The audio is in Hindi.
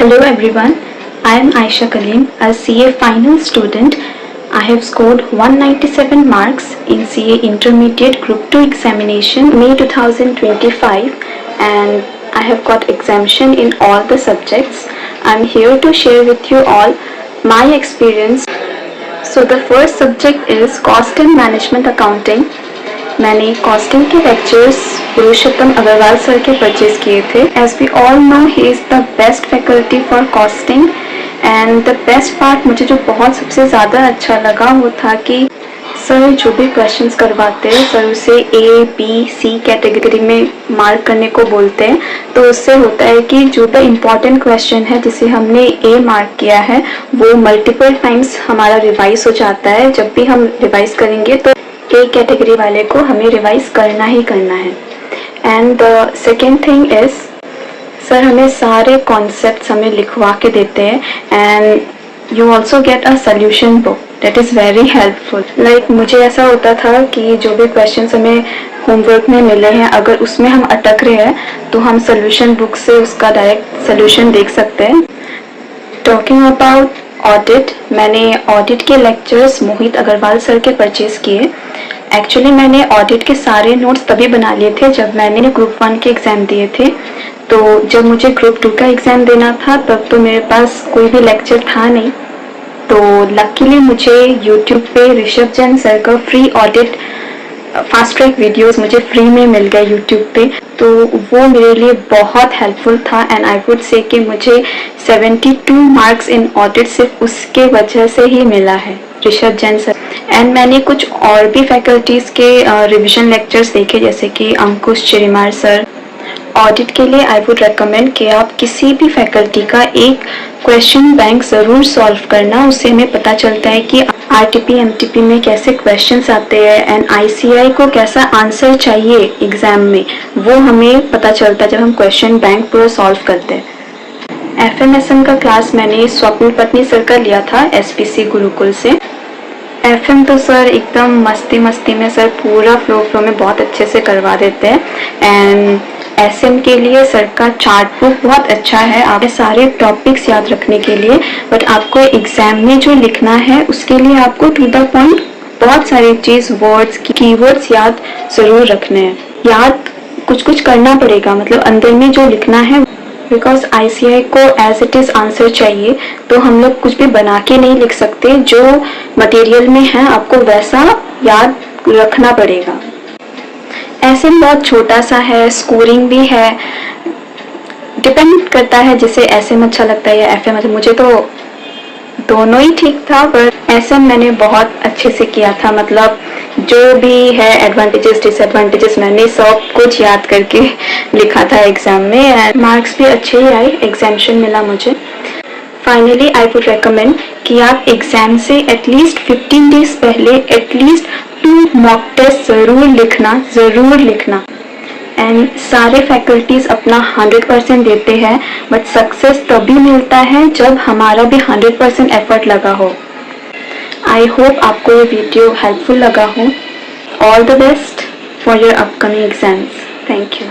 Hello everyone, I am Aisha Kaleem, a CA final student. I have scored 197 marks in CA Intermediate Group 2 examination May 2025 and I have got exemption in all the subjects. I am here to share with you all my experience. So the first subject is Cost and Management Accounting. मैंने कॉस्टिंग के लेक्चर्स पुरुषोत्तम अग्रवाल सर के परचेज किए थे. As we all know he is the best faculty for costing and the best part मुझे जो बहुत सबसे ज़्यादा अच्छा लगा वो था कि सर जो भी क्वेश्चंस करवाते हैं सर उसे A, B, C कैटेगरी में मार्क करने को बोलते हैं. तो उससे होता है कि जो भी इम्पॉर्टेंट क्वेश्चन है जिसे हमने A मार्क किया है वो मल्टीपल टाइम्स हमारा रिवाइज हो जाता है. जब भी हम रिवाइज करेंगे तो A कैटेगरी वाले को हमें रिवाइज करना ही करना है. And the second thing is sir हमें सारे कॉन्सेप्ट्स हमें लिखवा के देते हैं and you also get a solution book that is very helpful. Like मुझे ऐसा होता था कि जो भी क्वेश्चंस हमें होमवर्क में मिले हैं अगर उसमें हम अटक रहे हैं तो हम सोल्यूशन बुक से उसका डायरेक्ट सोल्यूशन देख सकते हैं. टॉकिंग अबाउट ऑडिट, मैंने ऑडिट के लेक्चर्स मोहित अग्रवाल सर के परचेज किए. एक्चुअली मैंने ऑडिट के सारे नोट्स तभी बना लिए थे जब मैंने ग्रुप 1 के एग्ज़ाम दिए थे. तो जब मुझे ग्रुप 2 का एग्ज़ाम देना था तब तो मेरे पास कोई भी लेक्चर था नहीं. तो लकीली मुझे यूट्यूब पे ऋषभ जैन सर का free audit fast track videos मुझे फ्री में मिल गए यूट्यूब पे. तो वो मेरे लिए बहुत हेल्पफुल था एंड आई वुड से कि मुझे 72 मार्क्स इन ऑडिट सिर्फ उसके वजह से ही मिला है, ऋषभ जैन सर. एंड मैंने कुछ और भी फैकल्टीज़ के रिवीजन लेक्चर्स देखे जैसे कि अंकुश चिरीमार सर. ऑडिट के लिए आई वुड रेकमेंड कि आप किसी भी फैकल्टी का एक क्वेश्चन बैंक ज़रूर सॉल्व करना. उससे हमें पता चलता है कि आरटीपी एमटीपी में कैसे क्वेश्चंस आते हैं एंड आईसीआई को कैसा आंसर चाहिए एग्ज़ाम में वो हमें पता चलता है जब हम क्वेश्चन बैंक पूरा सॉल्व करते हैं. एफएमएसएम का क्लास मैंने स्वप्निल पत्नी सर का लिया था एसपीसी गुरुकुल से. एफएम तो सर एकदम मस्ती में सर पूरा फ्लो में बहुत अच्छे से करवा देते हैं. एंड एसएम के लिए सर का चार्ट बुक बहुत अच्छा है आप सारे टॉपिक्स याद रखने के लिए. बट आपको एग्जाम में जो लिखना है उसके लिए आपको टू द पॉइंट बहुत सारी चीज़ वर्ड्स कीवर्ड्स याद ज़रूर रखने हैं. याद कुछ करना पड़ेगा मतलब अंदर में जो लिखना है बिकॉज आईसीआई को एज इट इज़ आंसर चाहिए. तो हम लोग कुछ भी बना के नहीं लिख सकते. जो मटेरियल में है आपको वैसा याद रखना पड़ेगा. ऐसे बहुत छोटा सा है, स्कोरिंग भी है, डिपेंड करता है जिसे एसएम अच्छा लगता है या एफएम. मुझे तो दोनों ही ठीक था पर एसएम मैंने बहुत अच्छे से किया था. मतलब जो भी है एडवांटेजेस डिसएडवांटेजेस मैंने सब कुछ याद करके लिखा था एग्ज़ाम में एंड मार्क्स भी अच्छे ही आए. एग्जामेशन मिला मुझे. फाइनली आई वुड रेकमेंड कि आप एग्ज़ाम से एटलीस्ट 15 डेज पहले एटलीस्ट 2 मॉक टेस्ट ज़रूर लिखना. एंड सारे फैकल्टीज़ अपना 100% देते हैं बट सक्सेस तभी मिलता है जब हमारा भी 100% एफर्ट लगा हो. आई होप आपको ये वीडियो हेल्पफुल लगा हो. All the best for your upcoming exams. Thank you.